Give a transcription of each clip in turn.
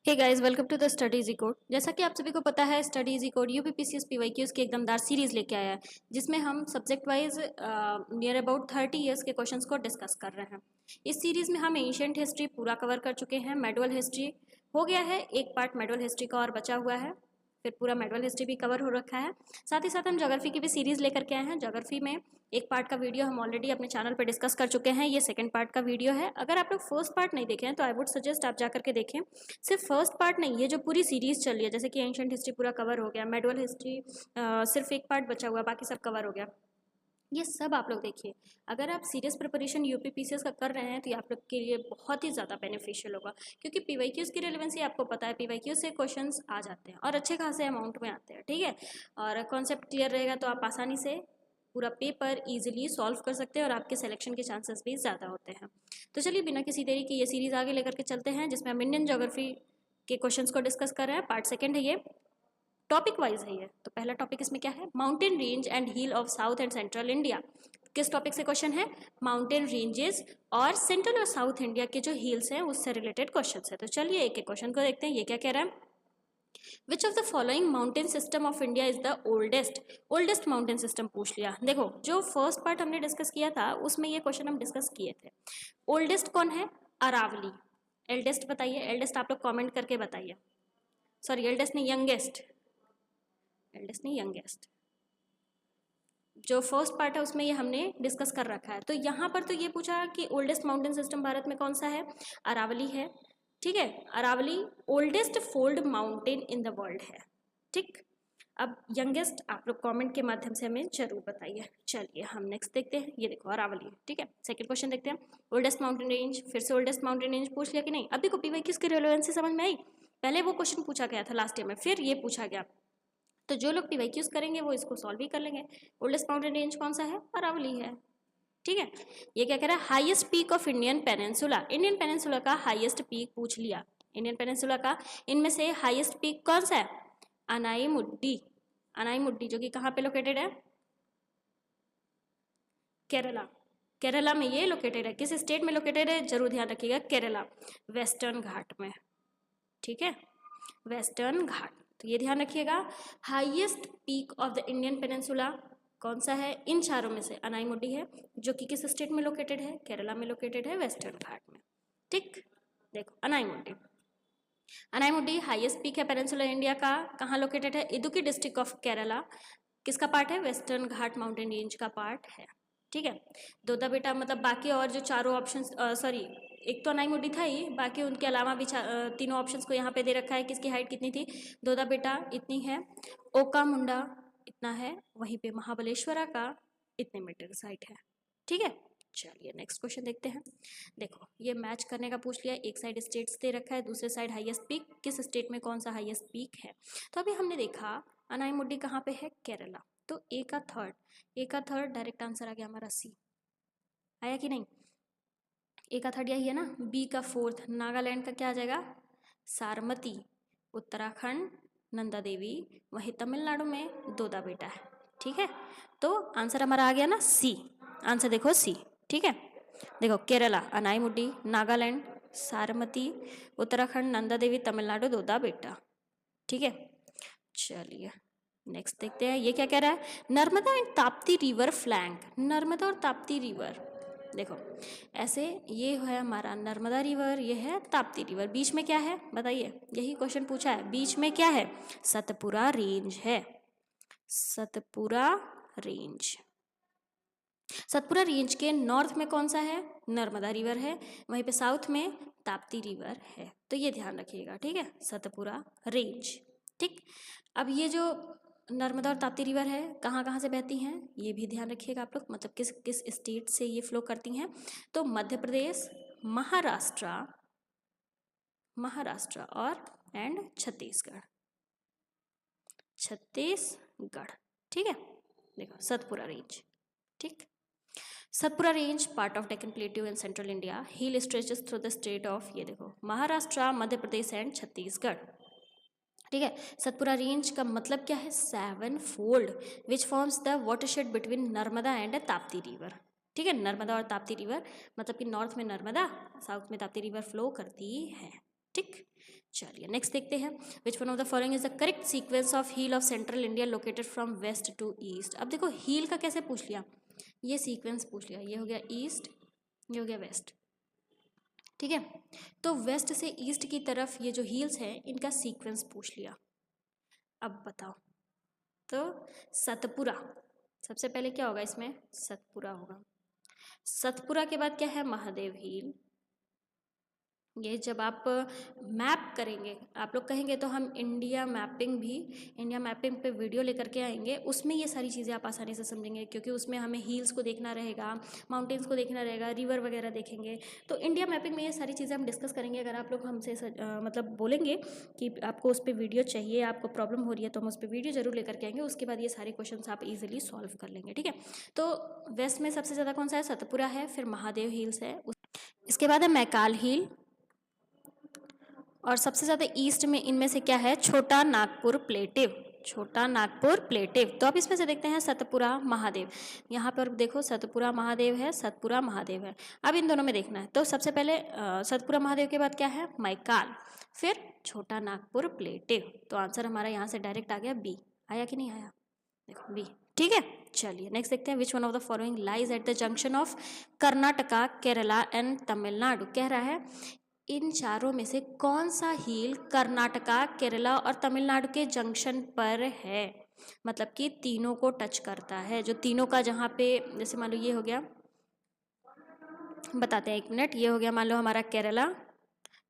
Hey guys, welcome to the study easy code. जैसा कि आप सभी को पता है, study easy code UPPCS PYQs की एक दमदार सीरीज लेके आया है, जिसमें हम subject wise near about 30 years के क्वेश्चंस को डिस्कस कर रहे हैं। इस सीरीज में हम एंशिएंट हिस्ट्री पूरा कवर कर चुके हैं। मेडुअल हिस्ट्री हो गया है, एक पार्ट मेडुअल हिस्ट्री का और बचा हुआ है, फिर पूरा मेडुअल हिस्ट्री भी कवर हो रखा है। साथ ही साथ हम ज्योग्राफी की भी सीरीज लेकर के आए हैं। ज्योग्राफी में एक पार्ट का वीडियो हम ऑलरेडी अपने चैनल पर डिस्कस कर चुके हैं, ये सेकंड पार्ट का वीडियो है। अगर आप लोग फर्स्ट पार्ट नहीं देखे हैं तो आई वुड सजेस्ट आप जाकर के देखें। सिर्फ फर्स्ट पार्ट नहीं, ये जो पूरी सीरीज चल रही है, जैसे कि एंशिएंट हिस्ट्री पूरा कवर हो गया, मेडुअल हिस्ट्री सिर्फ एक पार्ट बचा हुआ, बाकी सब कवर हो गया, ये सब आप लोग देखिए। अगर आप सीरियस प्रिपरेशन यूपीपीसीएस का कर रहे हैं तो ये आप लोग के लिए बहुत ही ज़्यादा बेनिफिशियल होगा, क्योंकि पीवाईक्यूज की रिलेवेंसी आपको पता है, पीवाईक्यूज से क्वेश्चंस आ जाते हैं और अच्छे खासे अमाउंट में आते हैं, ठीक है। और कॉन्सेप्ट क्लियर रहेगा तो आप आसानी से पूरा पेपर इजीली सॉल्व कर सकते हैं और आपके सिलेक्शन के चांसेस भी ज़्यादा होते हैं। तो चलिए बिना किसी देरी के ये सीरीज़ आगे लेकर के चलते हैं, जिसमें हम इंडियन ज्योग्राफी के क्वेश्चंस को डिस्कस कर रहे हैं। पार्ट सेकंड है ये, टॉपिक वाइज है ये। तो पहला टॉपिक इसमें क्या है, mountain range and hill of south and central India. किस टॉपिक से क्वेश्चन है, माउंटेन रेंजेस और सेंट्रल और साउथ इंडिया के जो हिल्स हैं उससे रिलेटेड क्वेश्चन है। तो चलिए एक एक क्वेश्चन को देखते हैं, ये क्या कह रहा है। विच of the following mountain system of India is the oldest mountain system पूछ लिया। देखो, जो फर्स्ट पार्ट हमने डिस्कस किया था उसमें ये क्वेश्चन हम डिस्कस किए थे। ओल्डेस्ट कौन है, अरावली। एल्डेस्ट बताइए, एल्डेस्ट आप लोग कॉमेंट करके बताइए। सॉरी, एल्डेस्ट नहीं, यंगेस्ट। एल्डेस्ट नहीं, यंगेस्ट। जो फर्स्ट पार्ट है उसमें ये हमने डिस्कस कर रखा है। तो यहाँ पर तो ये पूछा कि ओल्डेस्ट माउंटेन सिस्टम भारत में कौन सा है, अरावली है, ठीक है। Aravalli oldest fold mountain in the world है, ठीक। अब यंगेस्ट आप लोग कमेंट के माध्यम से हमें जरूर बताइए। चलिए हम नेक्स्ट देखते हैं, ये देखो अरावली, ठीक है। सेकंड क्वेश्चन देखते हैं, ओल्डेस्ट माउंटेन रेंज। फिर से ओल्डेस्ट माउंटेन रेंज पूछ लिया कि नहीं। अब देखो पीवाईक्यूज की रिलेवेंसी समझ में आई। पहले वो क्वेश्चन पूछा गया था लास्ट ईयर में, फिर ये पूछा गया, तो जो लोग पीवाईक्यूज करेंगे वो इसको सॉल्व भी कर लेंगे। ओल्डेस्ट माउंटेन रेंज कौन सा है, अरावली है, ठीक है। ये क्या कह रहा है, highest peak of Indian peninsula. Indian peninsula का हाईएस्ट पीक पूछ लिया। इंडियन पेनिनसुला का इनमें से हाईएस्ट पीक कौन सा है, अनाईमुड्डी। अनाईमुड्डी जो कि कहाँ पे लोकेटेड है, केरला। केरला में ये लोकेटेड है। किस स्टेट में लोकेटेड है, जरूर ध्यान रखिएगा, केरला, वेस्टर्न घाट में, ठीक है, वेस्टर्न घाट। तो ये ध्यान रखिएगा, highest peak of the Indian peninsula कौन सा है, इन चारों में से अनाईमुड्डी है, जो कि किस स्टेट में लोकेटेड है, केरला में लोकेटेड है, वेस्टर्न घाट में, ठीक। देखो अनाईमुड्डी, अनाईमुड्डी हाईएस्ट पीक है पेनिनसुला इंडिया का, कहाँ लोकेटेड है, इदुक्की डिस्ट्रिक्ट ऑफ केरला। किसका पार्ट है, वेस्टर्न घाट माउंटेन रेंज का पार्ट है, ठीक है। दोदा बेटा मतलब बाकी और जो चारों ऑप्शन, सॉरी एक तो अनाईमुड्डी था ही, बाकी उनके अलावा भी तीनों ऑप्शंस को यहाँ पे दे रखा है। किसकी हाइट कितनी थी, दोदा बेटा इतनी है, ओका मुंडा इतना है, वहीं पे महाबलेश्वरा का इतने मीटर हाइट है, ठीक है। चलिए नेक्स्ट क्वेश्चन देखते हैं। देखो ये मैच करने का पूछ लिया, एक साइड स्टेट्स दे रखा है, दूसरे साइड हाईएस्ट पीक, किस स्टेट में कौन सा हाईएस्ट पीक है। तो अभी हमने देखा अनाईमुड्डी कहाँ पे है, केरला। तो ए का थर्ड डायरेक्ट आंसर आ गया हमारा सी, आया कि नहीं। ए का थर्ड यही है ना। बी का फोर्थ, नागालैंड का क्या आ जाएगा, सारमती। उत्तराखंड नंदा देवी, वही तमिलनाडु में दोदा बेटा है, ठीक है। तो आंसर हमारा आ गया ना सी, आंसर देखो सी, ठीक है। देखो केरला अनाईमुड्डी, नागालैंड सारमती, उत्तराखंड नंदा देवी, तमिलनाडु दोदा बेटा, ठीक है। चलिए नेक्स्ट देखते हैं, ये क्या कह रहा है, Narmada and Tapti river flank. Narmada और ताप्ती रिवर, देखो ऐसे ये है हमारा नर्मदा रिवर, ये है ताप्ती रिवर, बीच में क्या है बताइए, यही क्वेश्चन पूछा है, बीच में क्या है, सतपुरा रेंज है, सतपुरा रेंज। सतपुरा रेंज के नॉर्थ में कौन सा है, नर्मदा रिवर है, वहीं पे साउथ में ताप्ती रिवर है। तो ये ध्यान रखिएगा, ठीक है, सतपुरा रेंज, ठीक। अब ये जो नर्मदा और ताप्ती रिवर है कहाँ कहाँ से बहती हैं, ये भी ध्यान रखिएगा आप लोग, मतलब किस किस स्टेट से ये फ्लो करती हैं। तो मध्य प्रदेश, महाराष्ट्र और एंड छत्तीसगढ़, ठीक है। देखो सतपुरा रेंज, ठीक। Satpura range part of Deccan plateau in central India, hill stretches through the state of, ये देखो महाराष्ट्र, मध्य प्रदेश एंड छत्तीसगढ़, ठीक है। सतपुरा रेंज का मतलब क्या है, 7 fold which forms the watershed between Narmada and Tapti river, ठीक है। नर्मदा और ताप्ती रिवर मतलब कि नॉर्थ में नर्मदा, साउथ में ताप्ती रिवर फ्लो करती है, ठीक। चलिए नेक्स्ट देखते हैं, which one of the following is the correct sequence of hill of central India located from west to east. अब देखो हील का कैसे पूछ लिया, ये सीक्वेंस पूछ लिया, ये हो गया ईस्ट, ये हो गया वेस्ट, ठीक है। तो वेस्ट से ईस्ट की तरफ ये जो हील्स हैं इनका सीक्वेंस पूछ लिया। अब बताओ, तो सतपुरा सबसे पहले क्या होगा, इसमें सतपुरा होगा। सतपुरा के बाद क्या है, महादेव हील। ये जब आप मैप करेंगे, आप लोग कहेंगे तो हम इंडिया मैपिंग पे वीडियो लेकर के आएंगे, उसमें ये सारी चीज़ें आप आसानी से समझेंगे, क्योंकि उसमें हमें हिल्स को देखना रहेगा, माउंटेन्स को देखना रहेगा, रिवर वगैरह देखेंगे। तो इंडिया मैपिंग में ये सारी चीज़ें हम डिस्कस करेंगे। अगर आप लोग हमसे मतलब बोलेंगे कि आपको उस पर वीडियो चाहिए, आपको प्रॉब्लम हो रही है, तो हम उस पर वीडियो जरूर लेकर के आएंगे। उसके बाद ये सारे क्वेश्चन आप ईजिली सॉल्व कर लेंगे, ठीक है। तो वेस्ट में सबसे ज़्यादा कौन सा है, सतपुरा है, फिर महादेव हिल्स है, इसके बाद है मैकाल हिल, और सबसे ज़्यादा ईस्ट में इनमें से क्या है, छोटा नागपुर प्लेटिव, छोटा नागपुर प्लेटिव। तो अब इसमें से देखते हैं सतपुरा महादेव। यहाँ पर देखो सतपुरा महादेव है, सतपुरा महादेव है। अब इन दोनों में देखना है, तो सबसे पहले सतपुरा महादेव के बाद क्या है, मैकाल, फिर छोटा नागपुर प्लेटिव। तो आंसर हमारा यहाँ से डायरेक्ट आ गया बी। आया कि नहीं आया, देखो बी, ठीक है। चलिए नेक्स्ट देखते हैं, which one of the following lies at the junction of Karnataka, Kerala and Tamil Nadu. कह रहा है इन चारों में से कौन सा हिल कर्नाटका, केरला और तमिलनाडु के जंक्शन पर है, मतलब कि तीनों को टच करता है, जो तीनों का जहाँ पे, जैसे मान लो ये हो गया, बताते हैं एक मिनट, ये हो गया मान लो हमारा केरला,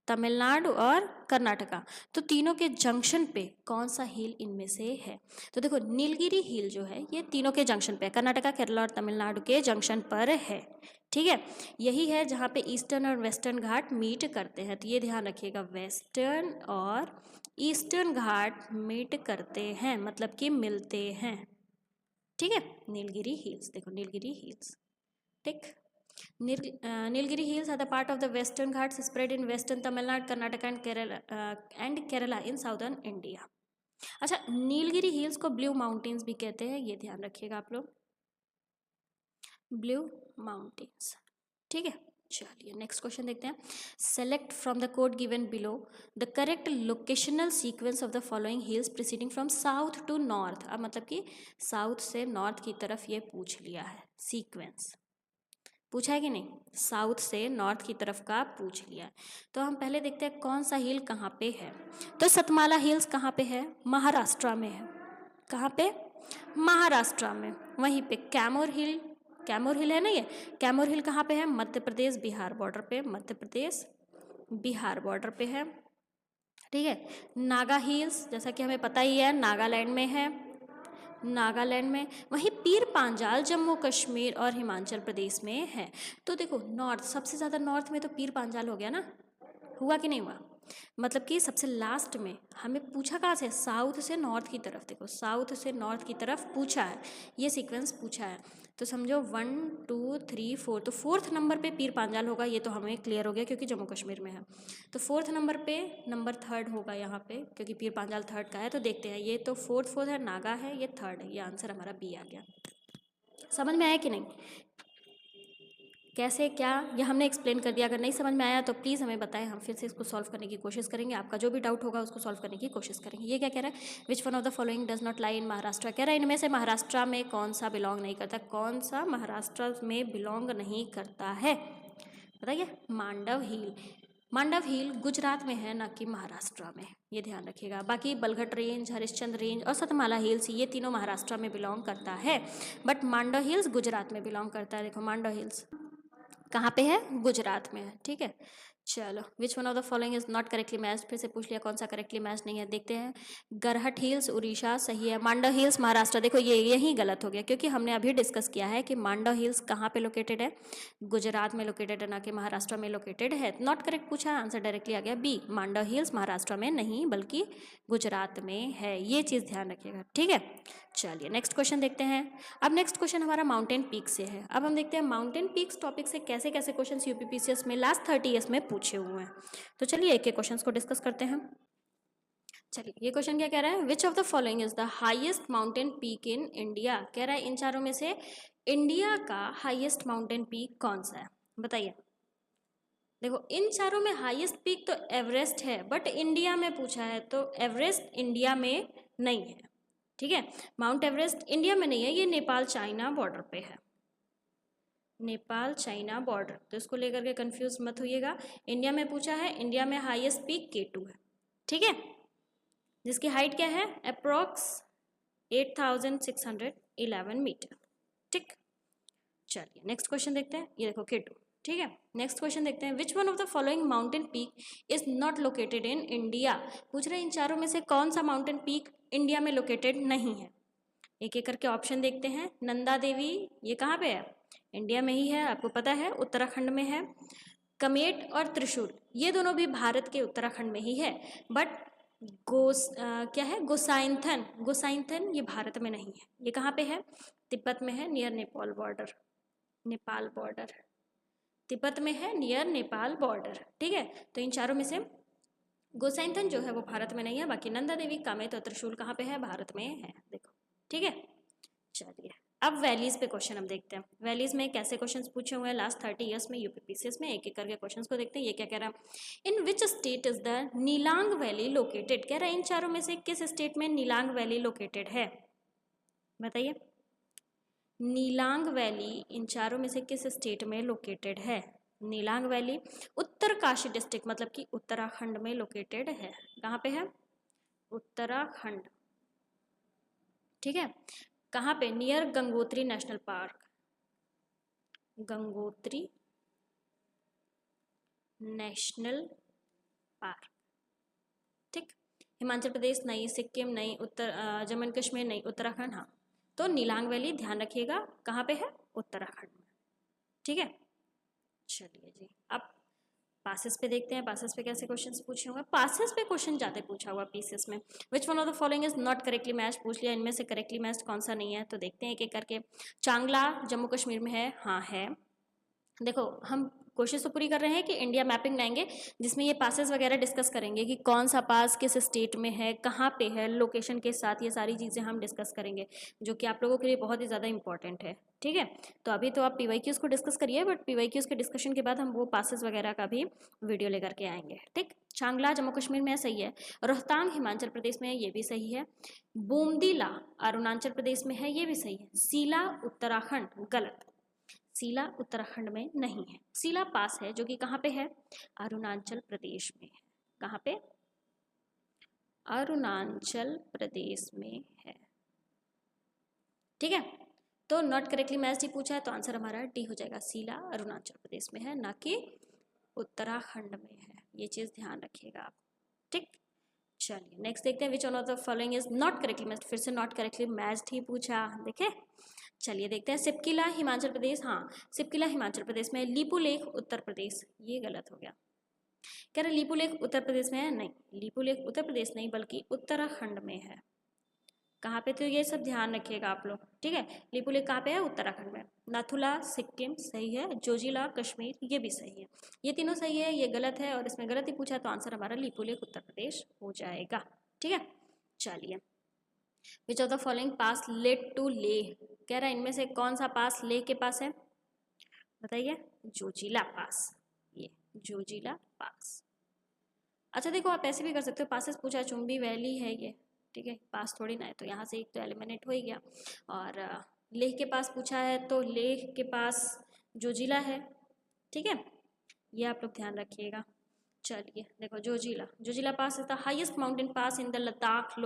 तमिलनाडु और कर्नाटका, तो तीनों के जंक्शन पे कौन सा हिल इनमें से है। तो देखो नीलगिरी हिल जो है ये तीनों के जंक्शन पे है, कर्नाटका, केरला और तमिलनाडु के जंक्शन पर है, ठीक है। यही है जहाँ पे ईस्टर्न और वेस्टर्न घाट मीट करते हैं, तो ये ध्यान रखिएगा, वेस्टर्न और ईस्टर्न घाट मीट करते हैं, मतलब कि मिलते हैं, ठीक है। नीलगिरी हिल्स, देखो नीलगिरी हिल्स, ठीक। Nilgiri hills are the part of the Western Ghats spread in Western Tamil Nadu, Karnataka and Kerala in Southern India. अच्छा, नीलगिरी हिल्स को ब्लू माउंटेन्स भी कहते हैं, ये ध्यान रखिएगा आप लोग, ब्लू माउंटेन्स, ठीक है। चलिए नेक्स्ट क्वेश्चन देखते हैं, select from the code given below the correct locational sequence of the following hills proceeding from south to north. अब मतलब कि साउथ से नॉर्थ की तरफ ये पूछ लिया है, सीक्वेंस पूछा है कि नहीं, साउथ से नॉर्थ की तरफ का पूछ लिया। तो हम पहले देखते हैं कौन सा हिल कहाँ पे है। तो सतमाला हिल्स कहाँ पे है, महाराष्ट्र में है, कहाँ पे, महाराष्ट्र में। वहीं पे कैमोर हिल है ना, ये कैमोर हिल कहाँ पे है, मध्य प्रदेश बिहार बॉर्डर पे, मध्य प्रदेश बिहार बॉर्डर पे है, ठीक है। नागा हिल्स जैसा कि हमें पता ही है, नागालैंड में है, नागालैंड में। वहीं पीर पांजाल जम्मू कश्मीर और हिमाचल प्रदेश में है। तो देखो नॉर्थ, सबसे ज़्यादा नॉर्थ में तो पीर पांजाल हो गया ना, हुआ कि नहीं हुआ, मतलब कि सबसे लास्ट में हमें पूछा कहाँ से, साउथ से नॉर्थ की तरफ। देखो साउथ से नॉर्थ की तरफ पूछा है, ये सीक्वेंस पूछा है, तो समझो 1 2 3 4, तो फोर्थ नंबर पे पीर पांजाल होगा, ये तो हमें क्लियर हो गया क्योंकि जम्मू कश्मीर में है। तो फोर्थ नंबर पे नंबर थर्ड होगा यहाँ पे, क्योंकि पीर पांजाल थर्ड का है। तो देखते हैं, ये तो फोर्थ है, नागा है, ये थर्ड है, ये आंसर हमारा बी आ गया। समझ में आया कि नहीं, कैसे क्या, ये हमने एक्सप्लेन कर दिया। अगर नहीं समझ में आया तो प्लीज़ हमें बताएं, हम फिर से इसको सॉल्व करने की कोशिश करेंगे। आपका जो भी डाउट होगा उसको सॉल्व करने की कोशिश करेंगे। ये क्या कह रहा है, which one of the following does not lie in Maharashtra. कह रहा है इनमें से महाराष्ट्र में कौन सा बिलोंग नहीं करता, कौन सा महाराष्ट्र में बिलोंग नहीं करता है, बताइए। मांडव हिल, मांडव हिल गुजरात में है, ना कि महाराष्ट्र में, ये ध्यान रखिएगा। बाकी बलघट रेंज, हरिश्चंद्र रेंज और सतमाला हिल्स ये तीनों महाराष्ट्र में बिलोंग करता है, बट मांडव हिल्स गुजरात में बिलोंग करता है। देखो मांडव हिल्स कहाँ पे है, गुजरात में है, ठीक है। चलो, विच one of the following is not correctly match, फिर से पूछ लिया कौन सा करेक्टली मैच नहीं है। देखते हैं, गरहट हिल्स उड़ीसा सही है, मांडव हिल्स महाराष्ट्र। देखो ये यही गलत हो गया, क्योंकि हमने अभी डिस्कस किया है कि मांडव हिल्स कहाँ पे लोकेटेड है, गुजरात में लोकेटेड है, ना कि महाराष्ट्र में लोकेटेड है। नॉट करेक्ट पूछा, आंसर डायरेक्टली आ गया बी, मांडव हिल्स महाराष्ट्र में नहीं बल्कि गुजरात में है, ये चीज़ ध्यान रखिएगा, ठीक है। चलिए नेक्स्ट क्वेश्चन देखते हैं। अब नेक्स्ट क्वेश्चन हमारा माउंटेन पीक से है। अब हम देखते हैं माउंटेन पीक्स टॉपिक से कैसे कैसे क्वेश्चन यूपीपीसीएस में लास्ट 30 ईयर्स में पूछे हुए हैं। तो चलिए एक एक क्वेश्चन को डिस्कस करते हैं। चलिए ये क्वेश्चन क्या कह रहा है, विच of the following is the highest mountain peak in India. कह रहा है इन चारों में से इंडिया का हाईएस्ट माउंटेन पीक कौन सा है, बताइए। देखो इन चारों में हाईएस्ट पीक तो एवरेस्ट है, बट इंडिया में पूछा है तो एवरेस्ट इंडिया में नहीं है, ठीक है। माउंट एवरेस्ट इंडिया में नहीं है, ये नेपाल चाइना बॉर्डर पे है, नेपाल चाइना बॉर्डर, तो इसको लेकर के कंफ्यूज मत होइएगा। इंडिया में पूछा है, इंडिया में हाईएस्ट पीक K2 है, ठीक है, जिसकी हाइट क्या है अप्रोक्स 8611 मीटर, ठीक। चलिए नेक्स्ट क्वेश्चन देखते हैं, ये देखो K2, ठीक है। नेक्स्ट क्वेश्चन देखते हैं, which one of the following mountain peak is not located in India. पूछ रहे हैं इन चारों में से कौन सा माउंटेन पीक इंडिया में लोकेटेड नहीं है। एक एक करके ऑप्शन देखते हैं। नंदा देवी ये कहाँ पे है, इंडिया में ही है, आपको पता है उत्तराखंड में है। कमेट और त्रिशूल ये दोनों भी भारत के उत्तराखंड में ही है, बट क्या है गोसाइंथन, गोसाइंथन ये भारत में नहीं है, ये कहाँ पे है तिब्बत में है, near Nepal border, Nepal border Tibet में है, नियर नेपाल बॉर्डर, ठीक है। तो इन चारों में से गोसाइंथन जो है वो भारत में नहीं है, बाकी नंदा देवी कामेत और त्रिशूल कहाँ पे है, भारत में है, देखो, ठीक है। चलिए अब वैलीज पे क्वेश्चन हम देखते हैं, वैलीज में कैसे क्वेश्चंस पूछे हुए हैं लास्ट 30 ईयर्स में यूपीपीसीएस में, एक एक करके क्वेश्चंस को देखते हैं। ये क्या कह रहा है, in which state is the Nelang valley located, कह रहा है इन चारों में से किस स्टेट में नीलांग वैली लोकेटेड है, बताइए। नीलांग वैली इन चारों में से किस स्टेट में लोकेटेड है। नीलांग वैली उत्तरकाशी डिस्ट्रिक्ट मतलब कि उत्तराखंड में लोकेटेड है, कहाँ पे है उत्तराखंड, ठीक है। कहाँ पे, near Gangotri national park, Gangotri national park, ठीक। हिमाचल प्रदेश नहीं, सिक्किम नहीं, जम्मू कश्मीर नहीं, उत्तराखंड हाँ। तो नीलांग वैली ध्यान रखिएगा कहाँ पे है, उत्तराखंड में, ठीक है। चलिए जी अब पासेस पे देखते हैं, पासेस पे कैसे क्वेश्चंस पूछे हुए हैं। पासेस पे क्वेश्चन ज़्यादा पूछा हुआ पीसेस में। विच one of the following is not correctly match, पूछ लिया, इनमें से करेक्टली मैच कौन सा नहीं है, तो देखते हैं एक एक करके। चांगला जम्मू कश्मीर में है, हाँ है। देखो हम कोशिश तो पूरी कर रहे हैं कि इंडिया मैपिंग बनाएंगे जिसमें ये पासेस वगैरह डिस्कस करेंगे कि कौन सा पास किस स्टेट में है, कहाँ पे है, लोकेशन के साथ ये सारी चीज़ें हम डिस्कस करेंगे, जो कि आप लोगों के लिए बहुत ही ज़्यादा इंपॉर्टेंट है, ठीक है। तो अभी तो आप PYQs को डिस्कस करिए, बट PYQs के डिस्कशन के बाद हम वो पासेस वगैरह का भी वीडियो लेकर के आएंगे, ठीक। चांगला जम्मू कश्मीर में सही है, रोहतांग हिमाचल प्रदेश में है, ये भी सही है। बोमदीला अरुणाचल प्रदेश में है, ये भी सही है। सीला उत्तराखंड गलत, सीला उत्तराखंड में नहीं है। सीला पास है जो कि कहाँ पे है, अरुणाचल प्रदेश में है, कहाँ पे, अरुणाचल प्रदेश में है, ठीक है। तो नॉट करेक्टली मैच ही पूछा है तो आंसर हमारा डी हो जाएगा, सीला अरुणाचल प्रदेश में है, ना कि उत्तराखंड में है, ये चीज़ ध्यान रखिएगा आप, ठीक। चलिए नेक्स्ट देखते हैं, which one of the following is not correctly matched, फिर से नॉट करेक्टली मैच्ड ही पूछा, देखे। चलिए देखते हैं, सिपकिला हिमाचल प्रदेश, हाँ सिपकिला हिमाचल प्रदेश में, लीपू लेक उत्तर प्रदेश, ये गलत हो गया। कह रहे लीपू लेक उत्तर प्रदेश में है, नहीं लीपू लेक उत्तर प्रदेश नहीं बल्कि उत्तराखंड में है, कहाँ पे, तो ये सब ध्यान रखिएगा आप लोग, ठीक है। लीपू लेक कहाँ पे है, उत्तराखंड में। नाथुला सिक्किम सही है, जोजिला कश्मीर ये भी सही है, ये तीनों सही है, ये गलत है और इसमें गलत ही पूछा तो आंसर हमारा लीपू लेक उत्तर प्रदेश हो जाएगा, ठीक है। चलिए which of the following pass led to Leh, कह रहा है इनमें से कौन सा पास लेह के पास है, बताइए। जोजिला पास, ये जोजिला पास। अच्छा देखो आप ऐसे भी कर सकते हो, पासेस पूछा चुंबी वैली है ये, ठीक है, पास थोड़ी ना है, तो यहाँ से एक तो एलिमिनेट हो ही गया। और लेह के पास पूछा है तो लेह के पास जोजिला है, ठीक है, ये आप लोग ध्यान रखिएगा। चलिए देखो Zojila, Zojila pass is the highest mountain pass in the Ladakh,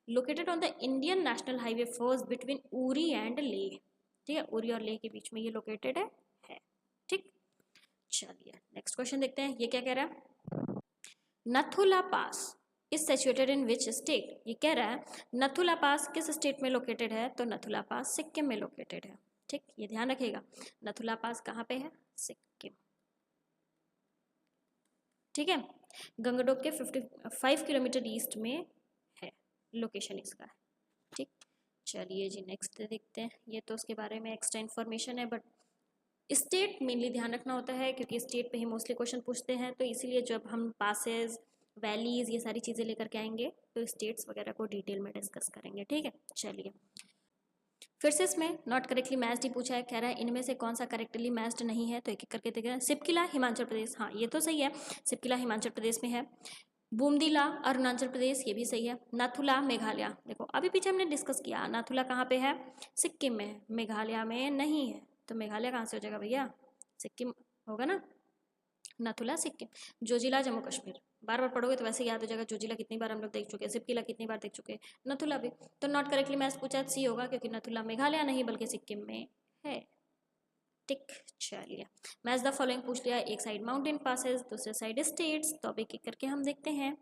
located on the Indian national highway first between Uri and Leh, ठीक है, उरी और लेह के बीच में ये लोकेटेड है, ठीक। चलिए नेक्स्ट क्वेश्चन देखते हैं, ये क्या कह रहा है, Nathula pass is situated in which state, ये कह रहा है नथुला पास किस स्टेट में लोकेटेड है, तो नथुला पास सिक्किम में लोकेटेड है, ठीक, ये ध्यान रखिएगा। नथुला पास कहाँ पे है, सिक्किम, ठीक है। गंगटोक के 55 किलोमीटर ईस्ट में है लोकेशन इसका, ठीक। चलिए जी नेक्स्ट देखते हैं, ये तो उसके बारे में एक्स्ट्रा इन्फॉर्मेशन है, बट स्टेट मेनली ध्यान रखना होता है क्योंकि स्टेट पे ही मोस्टली क्वेश्चन पूछते हैं, तो इसीलिए जब हम पासेस वैलीज ये सारी चीज़ें लेकर के आएंगे तो स्टेट्स वगैरह को डिटेल में डिस्कस करेंगे, ठीक है। चलिए फिर से इसमें नॉट करेक्टली मैच्ड ही पूछा है, कह रहा है इनमें से कौन सा करेक्टली मैच्ड नहीं है, तो एक एक करके देख रहे हैं। सिपकिला हिमाचल प्रदेश, हाँ ये तो सही है, सिपकिला हिमाचल प्रदेश में है। बूमदीला अरुणाचल प्रदेश, ये भी सही है। नाथुला मेघालय, देखो अभी पीछे हमने डिस्कस किया, नाथुला कहाँ पे है, सिक्किम में है, मेघालय में नहीं है, तो मेघालय कहाँ से हो जाएगा भैया, सिक्किम होगा ना। नाथुला सिक्किम। जोजिला जम्मू कश्मीर, बार बार पढ़ोगे तो वैसे याद हो जाएगा, जोजिला कितनी बार हम लोग देख चुके हैं, सिपकिला कितनी बार देख चुके हैं, नथुला भी। तो नॉट करेक्टली मैच पूछा सी होगा, क्योंकि नथुला मेघालय नहीं बल्कि सिक्किम में है। टिक। चलिए, मैच द फॉलोइंग पूछ लिया, एक साइड माउंटेन पासेस, दूसरे साइड स्टेट्स, तो अब एक एक करके हम देखते हैं।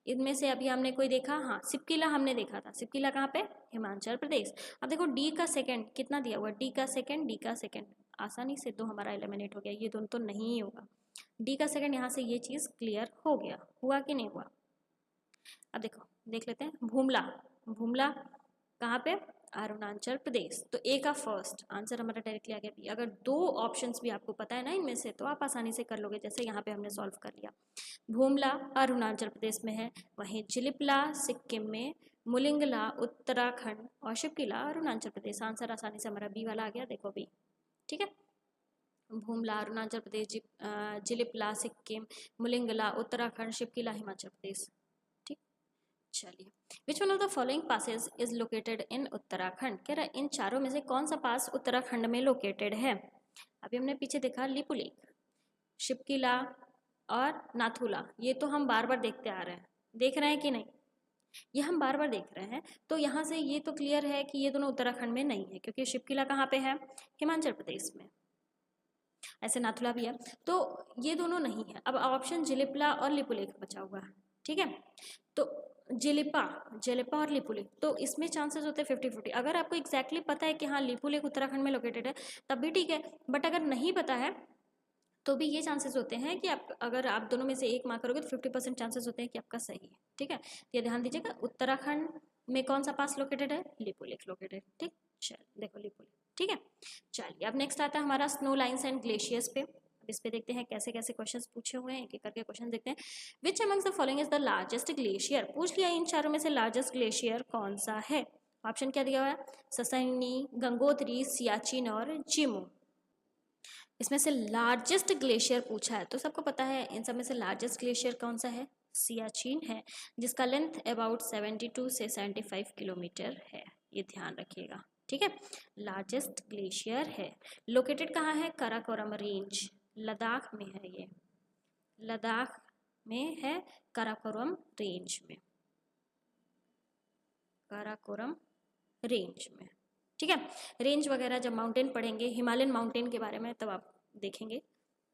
इनमें से अभी हमने कोई देखा, हाँ सिपकिला हमने देखा था, सिपकिला कहाँ पे, हिमाचल प्रदेश। अब देखो डी का सेकंड कितना दिया हुआ, डी का सेकंड, डी का सेकंड, आसानी से दो हमारा एलिमिनेट हो गया, ये दोनों तो नहीं होगा। डी का सेकंड, यहाँ से ये चीज़ क्लियर हो गया, हुआ कि नहीं हुआ। अब देखो देख लेते हैं, भूमला, भूमला कहाँ पे, अरुणाचल प्रदेश। तो ए का फर्स्ट आंसर हमारा डायरेक्टली आ गया बी। अगर दो ऑप्शंस भी आपको पता है ना इनमें से, तो आप आसानी से कर लोगे, जैसे यहाँ पे हमने सॉल्व कर लिया। भूमला अरुणाचल प्रदेश में है, वहीं जिलिपला सिक्किम में, मुलिंगला उत्तराखंड और शिवकिला अरुणाचल प्रदेश। आंसर आसानी से हमारा बी वाला आ गया, देखो बी। ठीक है, भूमला अरुणाचल प्रदेश, जिलिपला सिक्किम, मुलिंगला उत्तराखंड, शिवकिला हिमाचल प्रदेश। ठीक, चलिए, which one of the following passes is located इन उत्तराखंड, कह रहा है इन चारों में से कौन सा पास उत्तराखंड में लोकेटेड है। अभी हमने पीछे देखा लिपुलेख, शिवकिला और नाथुला, ये तो हम बार बार देखते आ रहे हैं, देख रहे हैं कि नहीं, ये हम बार बार देख रहे हैं। तो यहाँ से ये तो क्लियर है कि ये दोनों उत्तराखंड में नहीं है, क्योंकि शिवकिला कहाँ पे है, हिमाचल प्रदेश में, ऐसे नाथुला भी है, तो ये दोनों नहीं है। अब ऑप्शन जिलिपला और लिपुलेख बचा हुआ है। ठीक है, तो जिलिपा, जिलिपा और लिपुलेख, तो इसमें चांसेस होते हैं 50-50। अगर आपको एग्जैक्टली पता है कि हाँ लिपुलेख उत्तराखंड में लोकेटेड है, तब भी ठीक है, बट अगर नहीं पता है तो भी ये चांसेस होते हैं कि आप, अगर आप दोनों में से एक मार्क करोगे तो 50% चांसेस होते हैं कि आपका सही है। ठीक है, तो ये ध्यान दीजिएगा, उत्तराखंड में कौन सा पास लोकेटेड है, लिपुलेख लोकेटेड। ठीक, चल देखो लिपुलेख। ठीक है, चलिए अब नेक्स्ट आता है हमारा स्नो लाइन्स एंड ग्लेशियर्स पे। अब इस पे देखते हैं कैसे कैसे क्वेश्चंस पूछे हुए हैं, एक एक करके क्वेश्चन देखते हैं। विच amongst the following is the largest glacier, पूछ लिया इन चारों में से लार्जेस्ट ग्लेशियर कौन सा है। ऑप्शन क्या दिया हुआ है, ससनी, गंगोत्री, सियाचिन और जिमू। इसमें से लार्जेस्ट ग्लेशियर पूछा है, तो सबको पता है इन सब में से लार्जेस्ट ग्लेशियर कौन सा है, सियाचिन है, जिसका लेंथ अबाउट 72 से 75 किलोमीटर है, ये ध्यान रखिएगा। ठीक है, लार्जेस्ट ग्लेशियर है, लोकेटेड कहाँ है, काराकोरम रेंज, लद्दाख में है ये, लद्दाख में है, काराकोरम रेंज में, काराकोरम रेंज में। ठीक है, रेंज वगैरह जब माउंटेन पढ़ेंगे, हिमालयन माउंटेन के बारे में, तब आप देखेंगे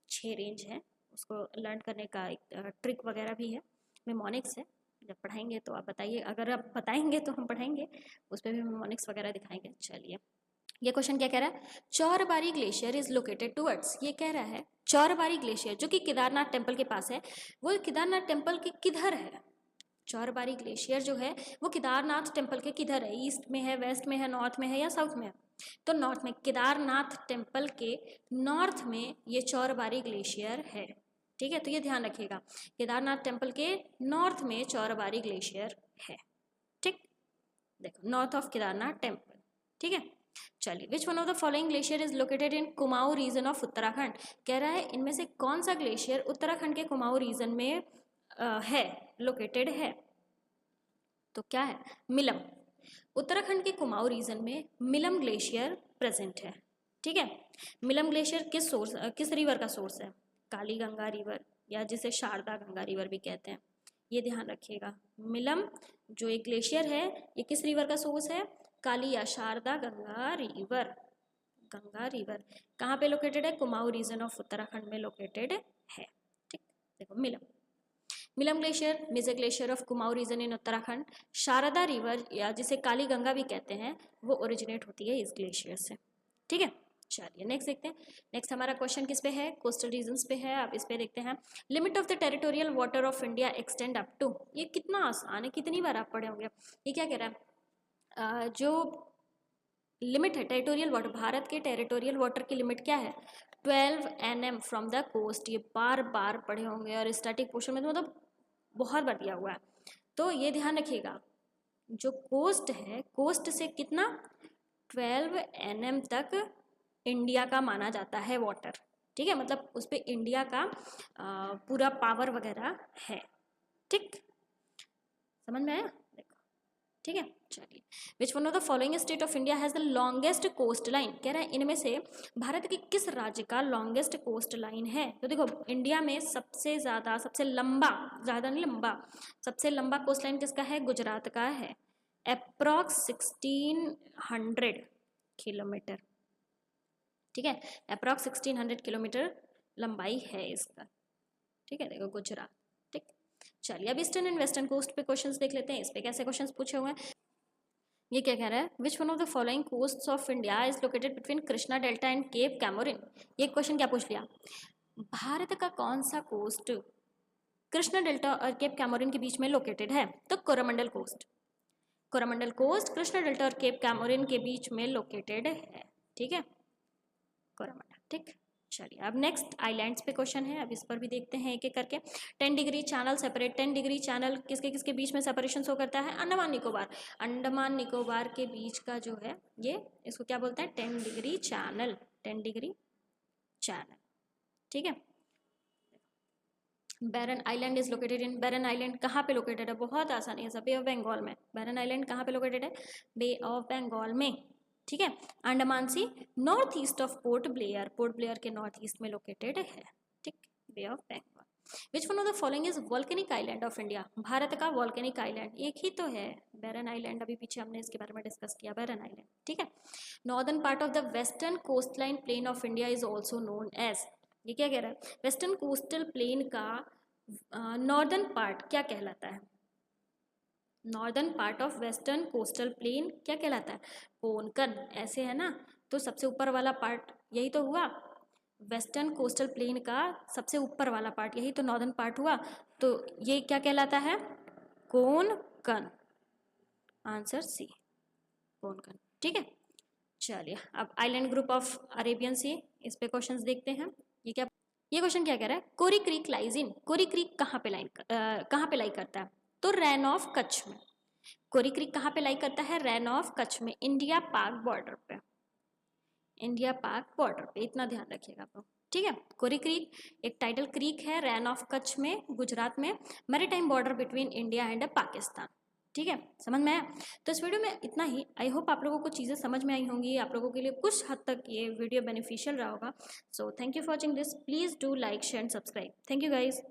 6 रेंज है, उसको लर्न करने का एक ट्रिक वगैरह भी है, मेमोनिक्स है, जब पढ़ाएंगे तो आप बताइए, अगर आप बताएंगे तो हम पढ़ाएंगे, उस पर भी मेमोनिक्स वगैरह दिखाएंगे। चलिए, ये क्वेश्चन क्या कह रहा है, चौरबारी ग्लेशियर इज लोकेटेड टुवर्ड्स, ये कह रहा है चौरबारी ग्लेशियर जो कि केदारनाथ टेम्पल के पास है, वो केदारनाथ टेम्पल के किधर है। चौरबारी ग्लेशियर जो है वो केदारनाथ टेम्पल के किधर है, ईस्ट में है, वेस्ट में है, नॉर्थ में है या साउथ में है, तो नॉर्थ में, केदारनाथ टेम्पल के नॉर्थ में ये चौरबारी ग्लेशियर है। ठीक है, तो ये ध्यान रखिएगा, केदारनाथ टेम्पल के नॉर्थ में चौरबारी ग्लेशियर है। ठीक, देखो नॉर्थ ऑफ केदारनाथ टेम्पल। ठीक है, चलिए, which one of the following glacier is located in Kumaon region of Uttarakhand, कह रहा है इनमें से कौन सा ग्लेशियर उत्तराखंड के कुमाऊं रीजन में है, लोकेटेड है, तो क्या है, मिलम। उत्तराखंड के कुमाऊं रीजन में मिलम ग्लेशियर प्रेजेंट है। ठीक है, मिलम ग्लेशियर किस रिवर का सोर्स है, काली गंगा रिवर, या जिसे शारदा गंगा रिवर भी कहते हैं, ये ध्यान रखिएगा। मिलम जो एक ग्लेशियर है, ये किस रिवर का सोर्स है, काली या शारदा गंगा रिवर, गंगा रिवर कहाँ पे लोकेटेड है, कुमाऊं रीजन ऑफ उत्तराखंड में लोकेटेड है। ठीक, देखो Milam, Milam glacier major glacier of Kumaon region in Uttarakhand, Sharda river या जिसे काली गंगा भी कहते हैं, वो ओरिजिनेट होती है इस ग्लेशियर से। ठीक है, चलिए नेक्स्ट देखते हैं। नेक्स्ट हमारा क्वेश्चन किस पे है, कोस्टल रीजन्स पे है। आप इस पे देखते हैं, limit of the territorial water of India extend up to, ये कितना आसान है, कितनी बार आप पढ़े होंगे। ये क्या कह रहा है, जो लिमिट है टेरिटोरियल वाटर, भारत के टेरिटोरियल वाटर की लिमिट क्या है, 12 NM फ्रॉम द कोस्ट, ये बार बार पढ़े होंगे, और स्टैटिक पोर्शन में तो मतलब बहुत बार दिया हुआ है, तो ये ध्यान रखिएगा, जो कोस्ट है, कोस्ट से कितना 12 nm तक इंडिया का माना जाता है वाटर, ठीक है, मतलब उस पर इंडिया का पूरा पावर वगैरह है, ठीक, समझ में आया, देखो, ठीक है, चलिए। Which one of the following state of India has the longest coastline, कह रहा है इनमें से भारत की किस राज्य का लॉन्गेस्ट कोस्ट लाइन है। तो देखो इंडिया में सबसे ज़्यादा, सबसे लंबा, ज़्यादा नहीं लंबा, सबसे लंबा कोस्ट लाइन किसका है, गुजरात का है, अप्रॉक्स 1600 किलोमीटर, ठीक है, अप्रॉक्स 1600 किलोमीटर लंबाई है इसका, ठीक है, देखो गुजरात, ठीक। चलिए अब ईस्टर्न एंड वेस्टर्न कोस्ट पे क्वेश्चंस देख लेते हैं, इस पे कैसे क्वेश्चंस पूछे हुए हैं। ये क्या कह रहा है, which one of the following coasts of India is located between Krishna delta and Cape Comorin. ये क्वेश्चन क्या पूछ लिया, भारत का कौन सा कोस्ट कृष्णा डेल्टा और केप कैमोरिन के बीच में लोकेटेड है, तो Coromandel coast, Coromandel coast Krishna delta और केप कैमोरिन के बीच में लोकेटेड है, ठीक है, कोरोमंडल, ठीक। चलिए अब नेक्स्ट आइलैंड्स पे क्वेश्चन है, अब इस पर भी देखते हैं एक एक करके। 10 degree channel separate, 10 degree channel किसके किसके बीच में सेपरेशन शो करता है, अंडमान निकोबार, अंडमान निकोबार के बीच का जो है ये, इसको क्या बोलते हैं, 10 डिग्री चैनल, 10 डिग्री चैनल, ठीक है। Barren Island is located in, Barren Island कहाँ पे लोकेटेड है, बहुत आसानी है, बे ऑफ बंगाल में, बैरन आइलैंड कहाँ पे लोकेटेड है, बे ऑफ बंगाल में, ठीक है। Andaman sea north east of Port Blair, Port Blair के नॉर्थ ईस्ट में लोकेटेड है, ठीक, bay of Bengal. Which one of the following is volcanic island of India, Bharat का वॉल्केनिक आइलैंड एक ही तो है, बैरन आइलैंड, अभी पीछे हमने इसके बारे में डिस्कस किया, बैरन आइलैंड, ठीक है। Northern part of the western coastline plain of India is also known as, ये क्या कह रहा है, वेस्टर्न कोस्टल प्लेन का नॉर्दर्न पार्ट क्या कहलाता है, northern part of western coastal plain क्या कहलाता है, कोंकण, ऐसे है ना, तो सबसे ऊपर वाला पार्ट यही तो हुआ, वेस्टर्न कोस्टल प्लेन का सबसे ऊपर वाला पार्ट यही तो नॉर्दर्न पार्ट हुआ, तो ये क्या कहलाता है, कोंकण, आंसर सी, कोंकण, ठीक है। चलिए अब आइलैंड ग्रुप ऑफ अरेबियन सी, इस पे क्वेश्चंस देखते हैं। ये क्या, ये क्वेश्चन क्या कह रहा है, Kori creek lies in, Kori creek कहाँ पे लाई करता है, तो रैन ऑफ कच्छ में, कोरी क्रीक कहाँ पे लाई करता है, रैन ऑफ कच्छ में, इंडिया पाक बॉर्डर पे, इंडिया पाक बॉर्डर पे, इतना ध्यान रखिएगा आप लोग, ठीक है। कोरी क्रीक एक टाइटल क्रीक है, रैन ऑफ कच्छ में, गुजरात में, maritime border between India and Pakistan, ठीक है, समझ में आया। तो इस वीडियो में इतना ही, आई होप आप लोगों को चीज़ें समझ में आई होंगी, आप लोगों के लिए कुछ हद तक ये वीडियो बेनिफिशियल रहा होगा। So thank you for watching this, please do like share and subscribe, thank you guys.